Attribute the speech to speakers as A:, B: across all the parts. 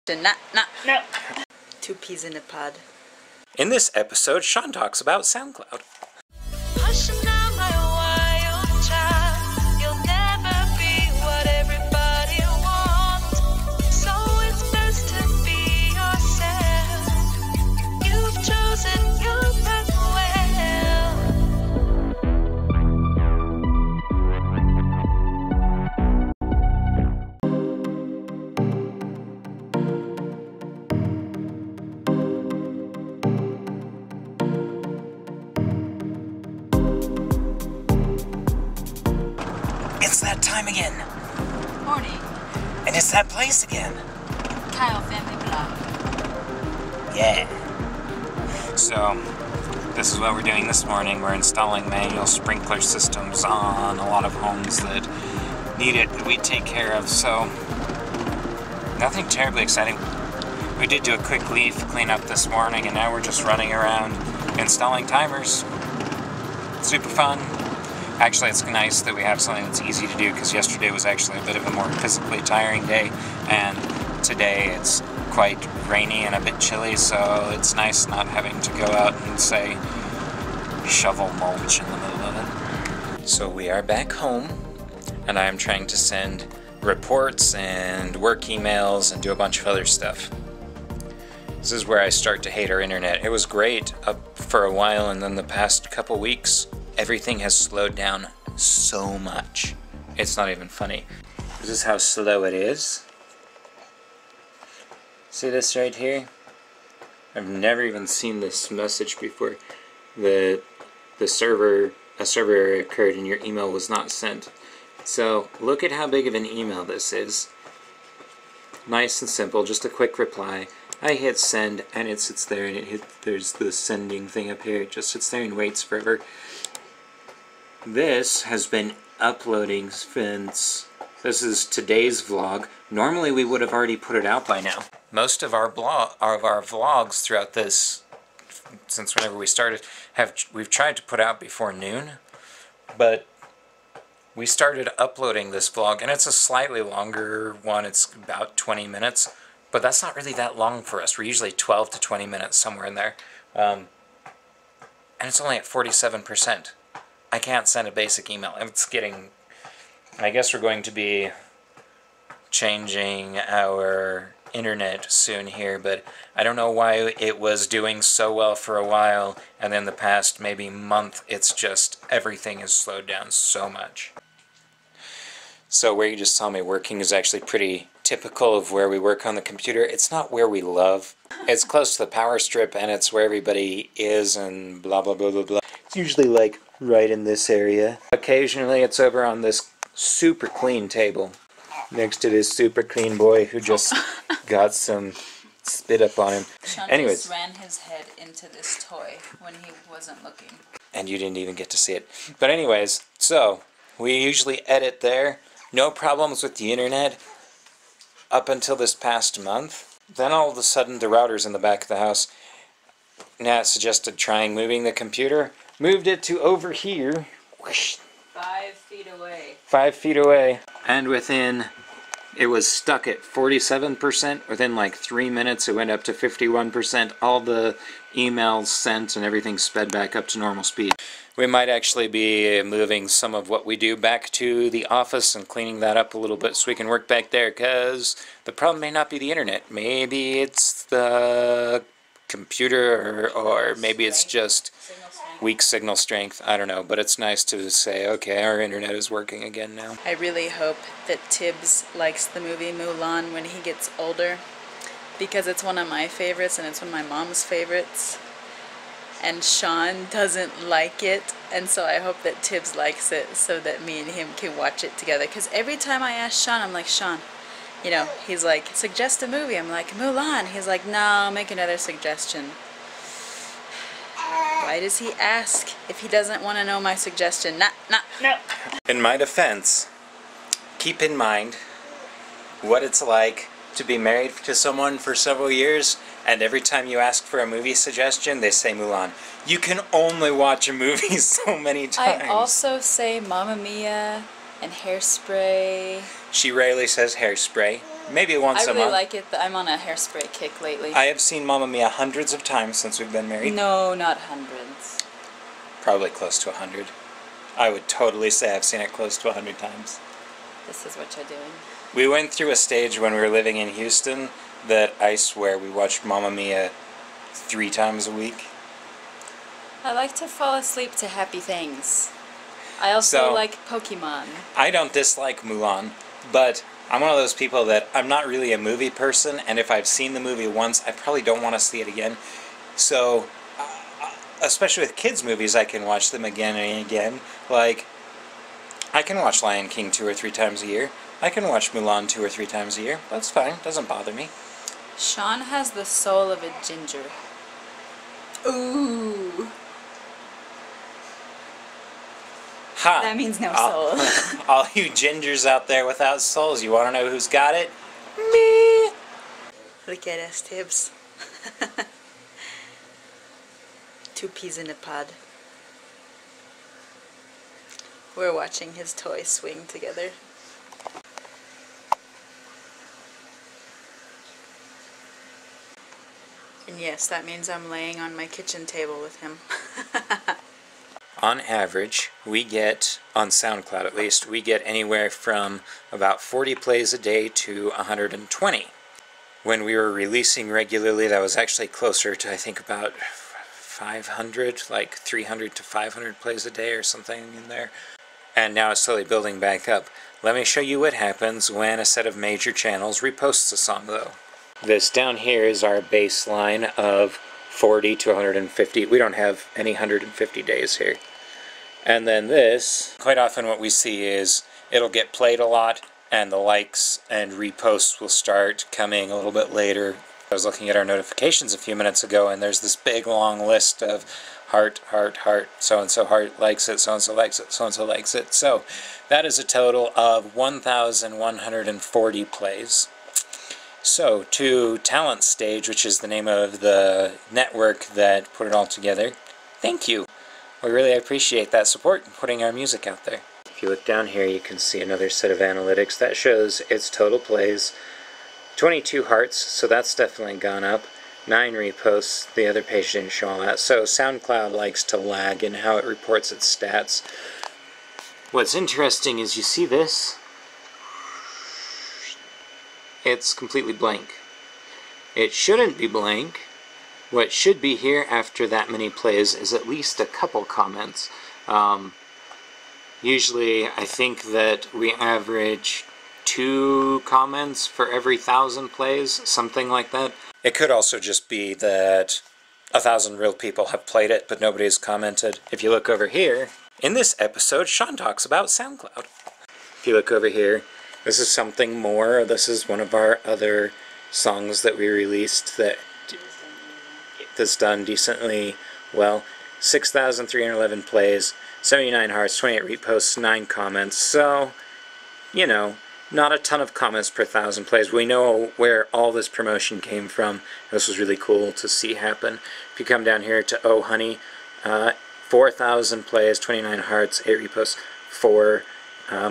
A: No. Two peas in a pod.
B: In this episode, Sean talks about SoundCloud. It's that time again.
A: Morning.
B: And it's that place again.
A: Kyle Family Blog.
B: Yeah. So, this is what we're doing this morning. We're installing manual sprinkler systems on a lot of homes that need it, that we take care of. So, nothing terribly exciting. We did do a quick leaf cleanup this morning, and now we're just running around installing timers. Super fun. Actually, it's nice that we have something that's easy to do, because yesterday was actually a bit of a more physically tiring day, and today it's quite rainy and a bit chilly, so it's nice not having to go out and, say, shovel mulch in the middle of it. So we are back home, and I'm trying to send reports and work emails and do a bunch of other stuff. This is where I start to hate our internet. It was great up for a while, and then the past couple weeks, everything has slowed down so much. It's not even funny. This is how slow it is. See this right here? I've never even seen this message before. A server error occurred and your email was not sent. So look at how big of an email this is. Nice and simple, just a quick reply. I hit send and it sits there, and there's the sending thing up here. It just sits there and waits forever. This has been uploading since, this is today's vlog. Normally we would have already put it out by now. Most of our vlogs throughout this, since whenever we started, we've tried to put out before noon, but we started uploading this vlog, and it's a slightly longer one. It's about 20 minutes, but that's not really that long for us. We're usually 12 to 20 minutes, somewhere in there, and it's only at 47%. I can't send a basic email. It's getting... I guess we're going to be changing our internet soon here, but I don't know why it was doing so well for a while, and then the past maybe month, it's just everything has slowed down so much. So where you just saw me working is actually pretty typical of where we work on the computer. It's not where we love. It's close to the power strip, and it's where everybody is, and blah blah blah blah blah. It's usually like right in this area. Occasionally it's over on this super clean table next to this super clean boy who just got some spit up on him.
A: Sean
B: Anyways,
A: just ran his head into this toy when he wasn't looking.
B: and you didn't even get to see it. But anyways, so we usually edit there. No problems with the internet up until this past month. Then all of a sudden the router's in the back of the house. Nat suggested trying moving the computer. Moved it to over here.
A: 5 feet away.
B: 5 feet away. And it was stuck at 47%. Within like 3 minutes it went up to 51%. All the emails sent and everything sped back up to normal speed. We might actually be moving some of what we do back to the office and cleaning that up a little bit so we can work back there, because the problem may not be the internet. Maybe it's the computer, or maybe it's just weak signal strength. I don't know, but it's nice to say, okay, our internet is working again now.
A: I really hope that Tibbs likes the movie Mulan when he gets older, because it's one of my favorites and it's one of my mom's favorites. And Sean doesn't like it, and so I hope that Tibbs likes it so that me and him can watch it together. Because every time I ask Sean, I'm like, Sean, you know, he's like, suggest a movie. I'm like, Mulan. He's like, no, make another suggestion. Why does he ask if he doesn't want to know my suggestion? No.
B: In my defense, keep in mind what it's like to be married to someone for several years, and every time you ask for a movie suggestion, they say Mulan. You can only watch a movie so many times.
A: I also say Mamma Mia and Hairspray.
B: She rarely says Hairspray. maybe once a month.
A: I really like it. I'm on a Hairspray kick lately.
B: I have seen Mamma Mia hundreds of times since we've been married.
A: No, not hundreds.
B: Probably close to 100. I would totally say I've seen it close to 100 times.
A: This is what you're doing.
B: We went through a stage when we were living in Houston that I swear we watched Mamma Mia 3 times a week.
A: I like to fall asleep to happy things. I also like Pokemon.
B: I don't dislike Mulan, but I'm one of those people that I'm not really a movie person, and if I've seen the movie once, I probably don't want to see it again. So, especially with kids' movies, I can watch them again and again. Like, I can watch Lion King 2 or 3 times a year. I can watch Mulan 2 or 3 times a year. That's fine. Doesn't bother me.
A: Sean has the soul of a ginger. Ooh.
B: Ha!
A: That means no soul.
B: All you gingers out there without souls, you want to know who's got it? Me!
A: Look at us, Tibbs. 2 peas in a pod. We're watching his toys swing together. And yes, that means I'm laying on my kitchen table with him.
B: On average, we get, on SoundCloud at least, we get anywhere from about 40 plays a day to 120. When we were releasing regularly, that was actually closer to, I think, about 500, like 300 to 500 plays a day or something in there. And now it's slowly building back up. Let me show you what happens when a set of major channels reposts a song, though. This down here is our baseline of 40 to 150. We don't have any 150 days here. And then this, quite often what we see is it'll get played a lot, and the likes and reposts will start coming a little bit later. I was looking at our notifications a few minutes ago, and there's this big long list of heart, heart, heart, so-and-so heart likes it, so-and-so likes it, so-and-so likes it. So that is a total of 1,140 plays. So to Talent Stage, which is the name of the network that put it all together, thank you. We really appreciate that support in putting our music out there. If you look down here, you can see another set of analytics that shows its total plays. 22 hearts, so that's definitely gone up. 9 reposts, the other page didn't show all that. So SoundCloud likes to lag in how it reports its stats. What's interesting is you see this, it's completely blank. It shouldn't be blank. What should be here after that many plays is at least a couple comments. Usually I think that we average 2 comments for every 1,000 plays, something like that. It could also just be that 1,000 real people have played it, but nobody's commented. If you look over here, in this episode, Sean talks about SoundCloud. If you look over here, this is something more. This is one of our other songs that we released that's done decently well. 6,311 plays, 79 hearts, 28 reposts, 9 comments. So, you know, not a ton of comments per 1,000 plays. We know where all this promotion came from. This was really cool to see happen. If you come down here to Oh Honey, 4,000 plays, 29 hearts, 8 reposts, 4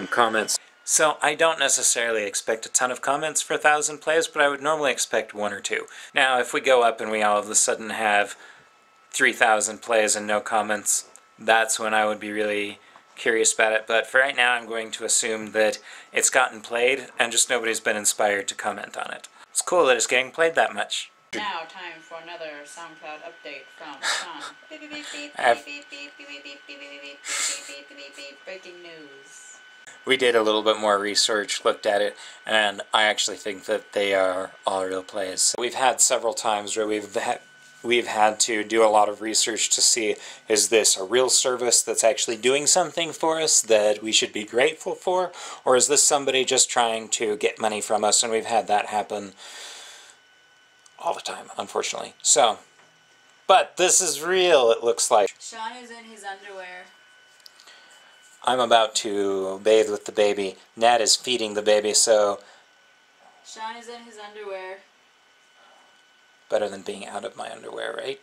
B: comments. So I don't necessarily expect a ton of comments for 1,000 plays, but I would normally expect 1 or 2. Now, if we go up and we all of a sudden have 3,000 plays and no comments, that's when I would be really curious about it. But for right now, I'm going to assume that it's gotten played and just nobody's been inspired to comment on it. It's cool that it's getting played that much.
A: Now, time for another SoundCloud update from Sean. Breaking news.
B: We did a little bit more research, looked at it, and I actually think that they are all real plays. We've had several times where we've had to do a lot of research to see, is this a real service that's actually doing something for us that we should be grateful for, or is this somebody just trying to get money from us? And we've had that happen all the time, unfortunately. So, but this is real, it looks like.
A: Sean is in his underwear.
B: I'm about to bathe with the baby. Nat is feeding the baby, so...
A: Sean is in his underwear.
B: Better than being out of my underwear, right?